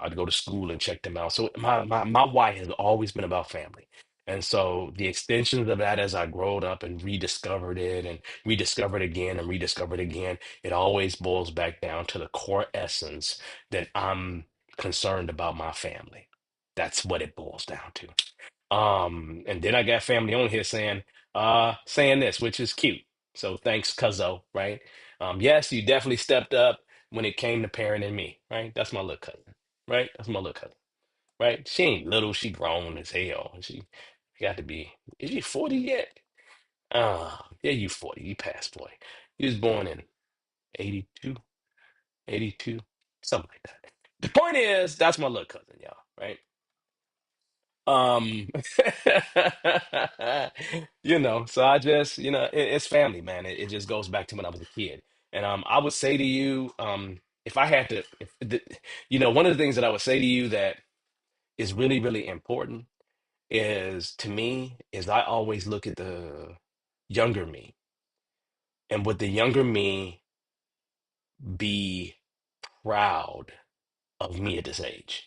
I'd go to school and check them out. So my why has always been about family. And so the extensions of that as I growed up and rediscovered it and rediscovered again and rediscovered again, it always boils back down to the core essence that I'm concerned about my family. That's what it boils down to. And then I got family on here saying this, which is cute. So thanks, Cuzzo, right? Yes, you definitely stepped up when it came to parenting me, right? That's my little cousin, right? That's my little cousin, right? She ain't little, she grown as hell. She got to be, is she 40 yet? Yeah, you 40, you past 40. He was born in 82, 82, something like that. The point is, that's my little cousin, y'all, right? Um, so I just, it's family, man. It just goes back to when I was a kid. And I would say to you, if I had to, if the, one of the things that I would say to you that is really, really important is to me, is I always look at the younger me and would the younger me be proud of me at this age?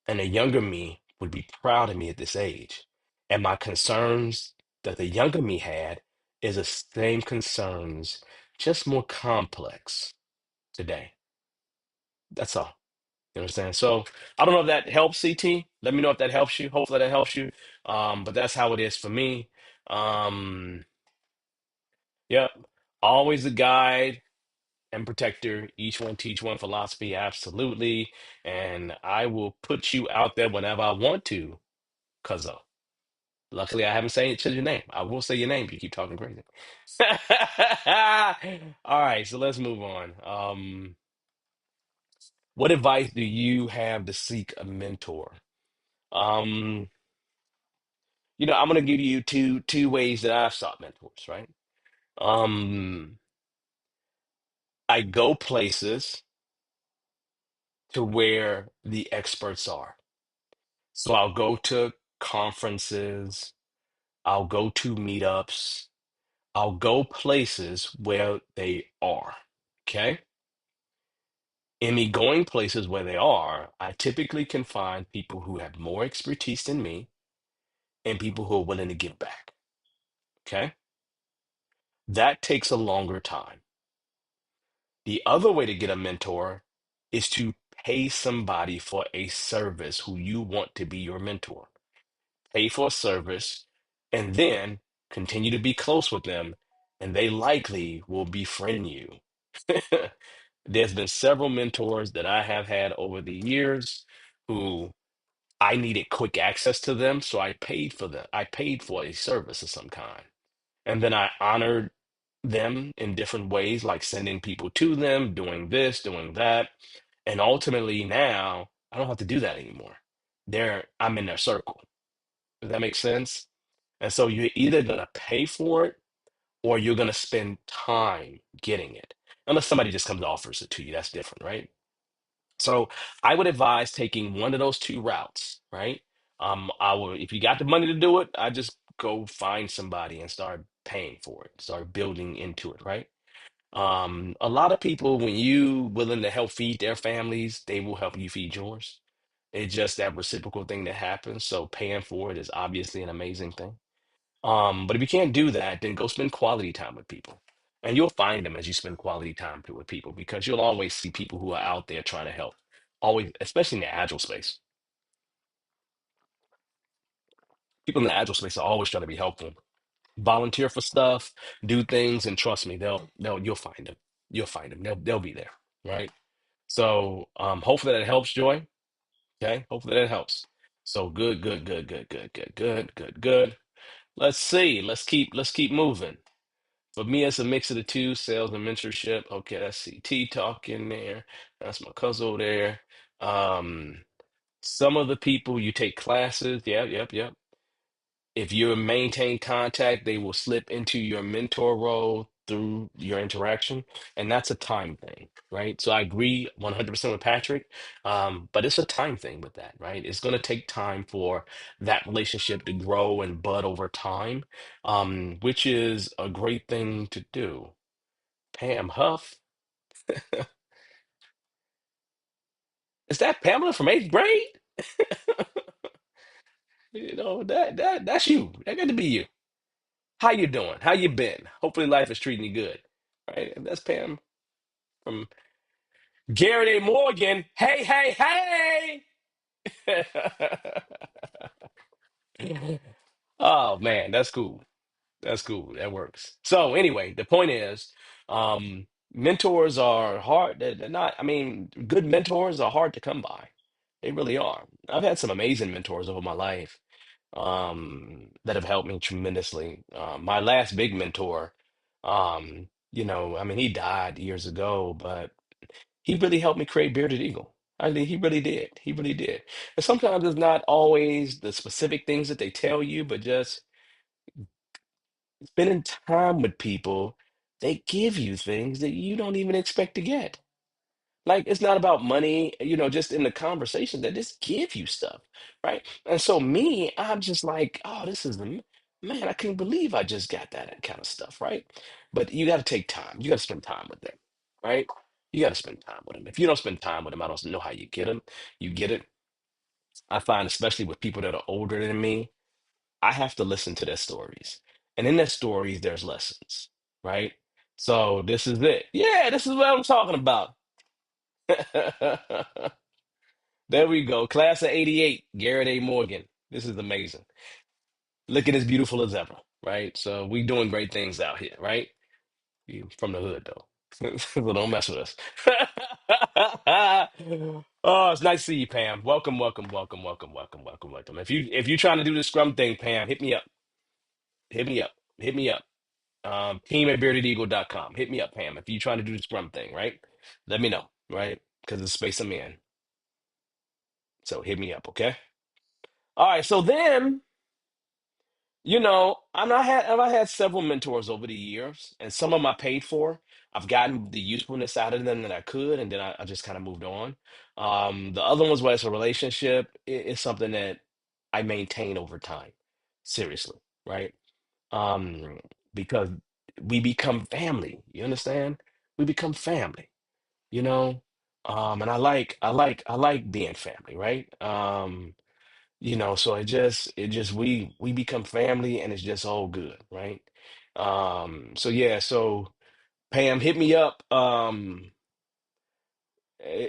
And the younger me would be proud of me at this age. And my concerns that the younger me had is the same concerns, just more complex today. That's all. You understand? So I don't know if that helps, CT. Let me know if that helps you. Hopefully that helps you. But that's how it is for me. Um, yep. Always a guide and protector. Each one teach one philosophy. Absolutely. And I will put you out there whenever I want to, cuz luckily, I haven't said your name. I will say your name if you keep talking crazy. All right, so let's move on. What advice do you have to seek a mentor? Um, I'm gonna give you two ways that I've sought mentors, right? Um, I go places to where the experts are. So I'll go to conferences, I'll go to meetups, I'll go places where they are. Okay. In me going places where they are, I typically can find people who have more expertise than me and people who are willing to give back. Okay. That takes a longer time. The other way to get a mentor is to pay somebody for a service who you want to be your mentor. Pay for a service and then continue to be close with them, and they likely will befriend you. There's been several mentors that I have had over the years who I needed quick access to them, so I paid for them. I paid for a service of some kind. And then I honored them in different ways, like sending people to them, doing this, doing that. And ultimately now I don't have to do that anymore. I'm in their circle. Does that make sense? And so you're either gonna pay for it or you're gonna spend time getting it. Unless somebody just comes and offers it to you, that's different, right? So I would advise taking one of those two routes, right? If you got the money to do it, I just go find somebody and start paying for it, start building into it, right? A lot of people, when you willing to help feed their families, they will help you feed yours. It's just that reciprocal thing that happens. So paying for it is obviously an amazing thing. But if you can't do that, then go spend quality time with people. And you'll find them as you spend quality time with people because you'll always see people who are out there trying to help. Always, especially in the agile space. People in the agile space are always trying to be helpful. Volunteer for stuff, do things, and trust me, you'll find them. You'll find them. They'll be there, right? So hopefully that helps, Joy. Okay, hopefully that helps. So good, good, good, good, good, good, good, good, good. Let's see. Let's keep moving. For me, it's a mix of the two, sales and mentorship. Okay, that's CT talk in there. That's my cousin over there. Um, some of the people you take classes. Yep, yep, yep. If you maintain contact, they will slip into your mentor role through your interaction, and that's a time thing, right? So I agree 100% with Patrick, but it's a time thing with that, right? It's going to take time for that relationship to grow and bud over time, which is a great thing to do. Pam Huff, is that Pamela from eighth grade? That's you. That got to be you. How you doing? How you been? Hopefully life is treating you good. Right? And that's Pam from Garrett A. Morgan. Hey, hey, hey! Oh man, that's cool. That's cool. That works. So anyway, the point is, mentors are hard. They're not. I mean, good mentors are hard to come by. They really are. I've had some amazing mentors over my life, that have helped me tremendously. My last big mentor, I mean, he died years ago, but he really helped me create Bearded Eagle. I mean, he really did. He really did. And sometimes it's not always the specific things that they tell you, but just spending time with people, they give you things that you don't even expect to get. Like it's not about money, just in the conversation that just give you stuff, right? And so me, I'm just like, oh, this is the man, I can't believe I just got that kind of stuff, right? But you got to take time. You got to spend time with them, right? You got to spend time with them. If you don't spend time with them, I don't know how you get them. You get it. I find, especially with people that are older than me, I have to listen to their stories. And in their stories, there's lessons, right? So this is it. Yeah, this is what I'm talking about. There we go. Class of 88, Garrett A. Morgan. This is amazing. Looking as beautiful as ever, right? So we doing great things out here, right? You from the hood though. So don't mess with us. Oh, it's nice to see you, Pam. Welcome, welcome, welcome, welcome, welcome, welcome, welcome. If you're trying to do the scrum thing, Pam, hit me up. Hit me up. Hit me up. Team at beardedeagle.com. Hit me up, Pam. If you're trying to do the scrum thing, right? Let me know, right? Because it's space I'm in. So hit me up, okay? All right. So then, I had several mentors over the years, and some of them I paid for. I've gotten the usefulness out of them that I could, and then I just kind of moved on. The other ones where it's a relationship, it's something that I maintain over time. Seriously, right? Um, because we become family. You understand? We become family, you know? And I like being family, right? So it just we become family and it's just all good, right? So yeah, so Pam, hit me up.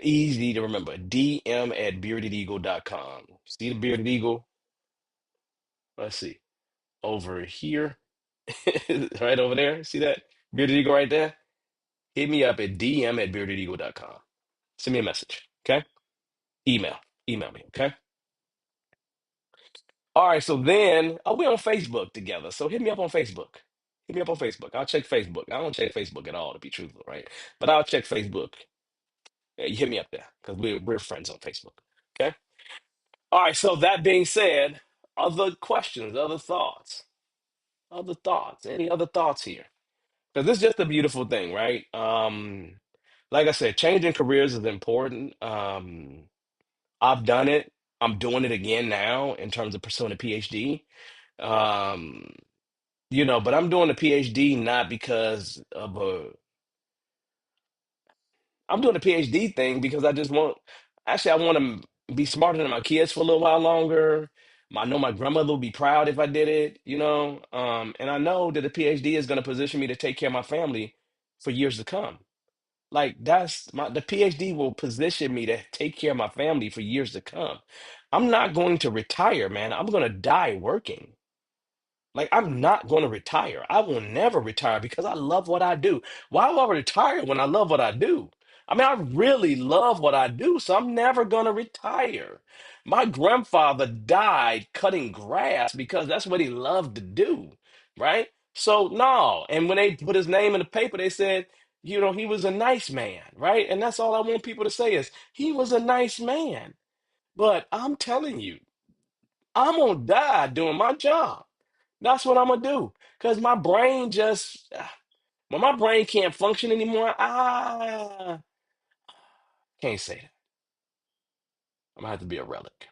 Easy to remember. DM at beardedeagle.com. See the bearded eagle? Let's see. Over here. Right over there. See that? Bearded eagle right there? Hit me up at DM at beardedeagle.com. Send me a message. Okay? Email. Email me. Okay? All right, so then we on Facebook together. So hit me up on Facebook. Hit me up on Facebook. I'll check Facebook. I don't check Facebook at all, to be truthful, right? But I'll check Facebook. Yeah, you hit me up there because we're friends on Facebook. Okay. All right. So that being said, other questions, other thoughts. Any other thoughts here? Because this is just a beautiful thing, right? Like I said, changing careers is important. I've done it. I'm doing it again now in terms of pursuing a PhD. Um, but I'm doing a PhD not because of a I'm doing a PhD thing because actually, I want to be smarter than my kids for a little while longer. I know my grandmother would be proud if I did it. And I know that the PhD is going to position me to take care of my family for years to come. Like the PhD will position me to take care of my family for years to come. I'm not going to retire, man. I'm going to die working. Like, I'm not going to retire. I will never retire because I love what I do. Why would I retire when I love what I do? I mean, I really love what I do, so I'm never going to retire. My grandfather died cutting grass because that's what he loved to do, right? So, no. And when they put his name in the paper, they said, he was a nice man, right? And that's all I want people to say is, he was a nice man. But I'm telling you, I'm going to die doing my job. That's what I'm gonna do. Cause my brain just when my brain can't function anymore, can't say that. I'm gonna have to be a relic.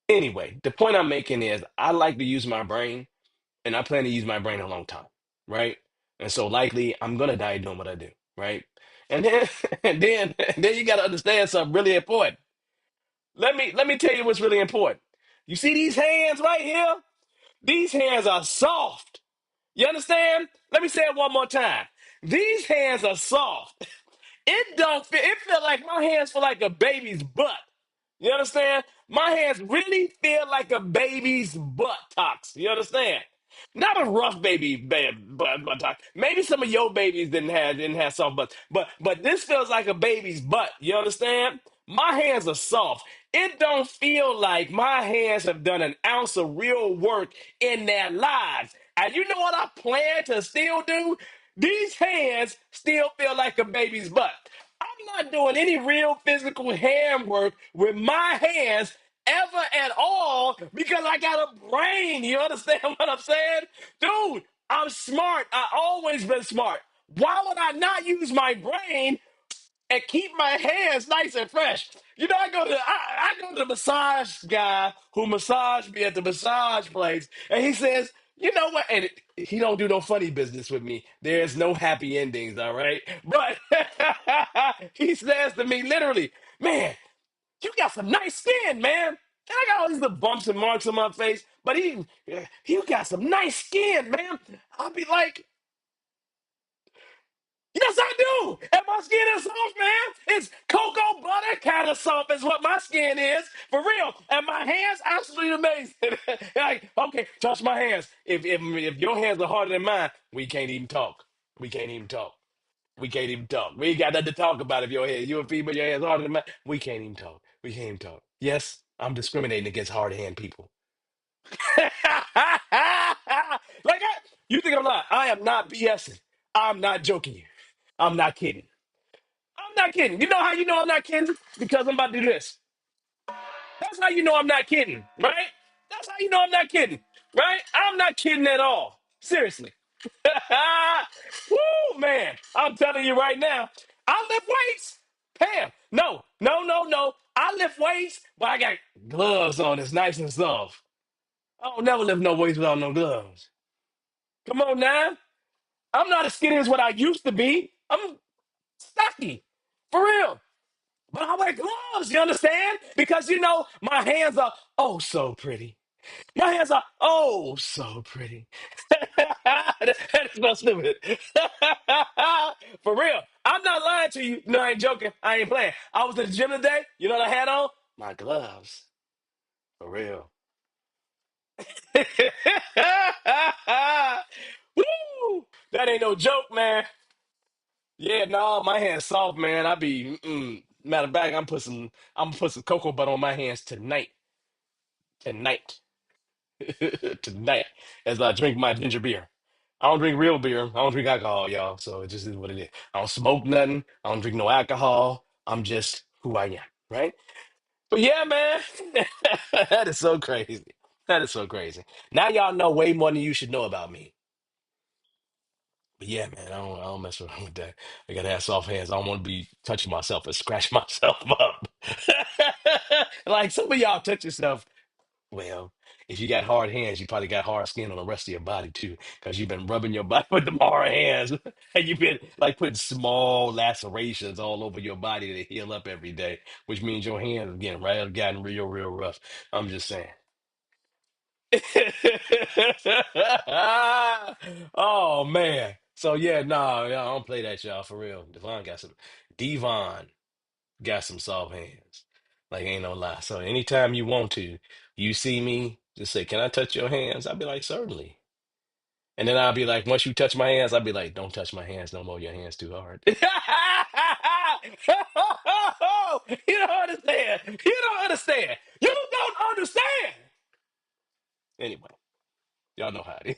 Anyway, the point I'm making is I like to use my brain and I plan to use my brain a long time, right? And so likely I'm gonna die doing what I do, right? And then and then you gotta understand something really important. Let me tell you what's really important. You see these hands right here? These hands are soft. You understand? Let me say it one more time. These hands are soft. It don't feel. It feel like my hands feel like a baby's butt. You understand? My hands really feel like a baby's buttocks. You understand? Not a rough buttock. Maybe some of your babies didn't have soft butts, but this feels like a baby's butt. You understand? My hands are soft. It don't feel like my hands have done an ounce of real work in their lives. And you know what I plan to still do? These hands still feel like a baby's butt. I'm not doing any real physical hand work with my hands ever at all because I got a brain. You understand what I'm saying? Dude, I'm smart. I always been smart. Why would I not use my brain and keep my hands nice and fresh? You know, I go to the massage guy who massaged me at the massage place, and he says, you know what? And he don't do no funny business with me. There's no happy endings, all right? But he says to me, literally, man, you got some nice skin, man. And I got all these little bumps and marks on my face, but you got some nice skin, man. I'll be like, yes, I do. And my skin is soft, man. It's cocoa butter kind of soft is what my skin is, for real. And my hands, absolutely amazing. Like, okay, touch my hands. If your hands are harder than mine, we can't even talk. We can't even talk. We can't even talk. We ain't got nothing to talk about if your hand, you a female, your hands harder than mine. We can't even talk. We can't even talk. Yes, I'm discriminating against hard hand people. like that. You think I'm lying? I am not BSing. I'm not joking you. I'm not kidding. I'm not kidding. You know how you know I'm not kidding? Because I'm about to do this. That's how you know I'm not kidding, right? That's how you know I'm not kidding, right? I'm not kidding at all. Seriously. Woo, man. I'm telling you right now, I lift weights. Pam. No, no, no, no. I lift weights, but I got gloves on. It's nice and soft. I don't never lift no weights without no gloves. Come on now. I'm not as skinny as what I used to be. I'm stocky. For real. But I wear gloves, you understand? Because you know, my hands are oh so pretty. My hands are oh so pretty. That's not stupid. For real. I'm not lying to you. No, I ain't joking. I ain't playing. I was at the gym today. You know what I had on? My gloves. For real. Woo! That ain't no joke, man. Yeah, no, my hands soft, man. Matter of fact, I'm gonna put some cocoa butter on my hands tonight, tonight, as I drink my ginger beer. I don't drink real beer. I don't drink alcohol, y'all. So it just is what it is. I don't smoke nothing. I don't drink no alcohol. I'm just who I am, right? But yeah, man, that is so crazy. That is so crazy. Now y'all know way more than you should know about me. But yeah, man, I don't mess around with that. I gotta have soft hands. I don't want to be touching myself and scratch myself up. Like some of y'all touch yourself. Well, if you got hard hands, you probably got hard skin on the rest of your body too, because you've been rubbing your body with the hard hands, and you've been like putting small lacerations all over your body to heal up every day, which means your hands again, right, have gotten real, real rough. I'm just saying. Oh man. So yeah, no, yeah, I don't play that, y'all, for real. Devon got some soft hands. Like ain't no lie. So anytime you want to, you see me, just say, "Can I touch your hands?" I'll be like, "Certainly." And then I'll be like, once you touch my hands, I'll be like, "Don't touch my hands no more. Your hands too hard." You don't understand. You don't understand. You don't understand. Anyway. Y'all know how it is.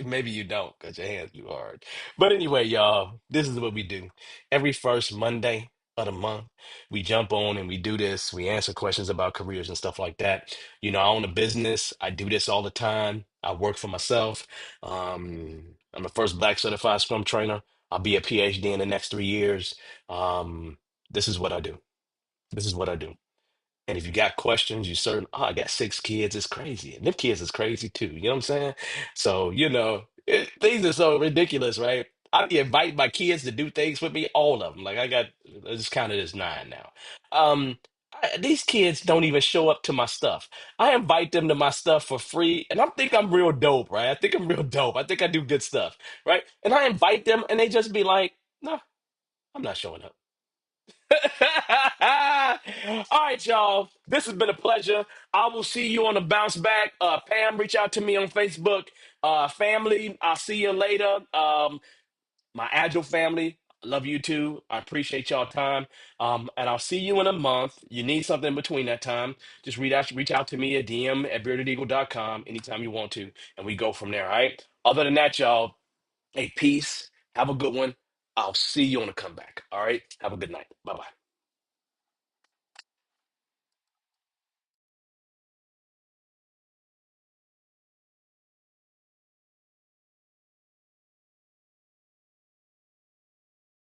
Maybe you don't because your hands too hard. But anyway, y'all, this is what we do. Every first Monday of the month, we jump on and we do this. We answer questions about careers and stuff like that. You know, I own a business. I do this all the time. I work for myself. I'm the first Black certified Scrum trainer. I'll be a PhD in the next 3 years. This is what I do. This is what I do. And if you got questions, you certain, oh, I got 6 kids, it's crazy. And them kids is crazy too. You know what I'm saying? So, things are so ridiculous, right? I be inviting my kids to do things with me, all of them. Like I got, it's kind of this 9 now. Um, These kids don't even show up to my stuff. I invite them to my stuff for free, and I think I'm real dope, right? I think I'm real dope. I think I do good stuff, right? And I invite them, and they just be like, "No, I'm not showing up." All right, y'all. This has been a pleasure. I will see you on the bounce back. Pam, reach out to me on Facebook. Family, I'll see you later. My Agile family, I love you too. I appreciate y'all time. And I'll see you in a month. You need something in between that time, just reach out to me at DM at beardedeagle.com anytime you want to, and we go from there. All right. Other than that, y'all, hey, peace. Have a good one. I'll see you on the comeback. All right. Have a good night. Bye bye.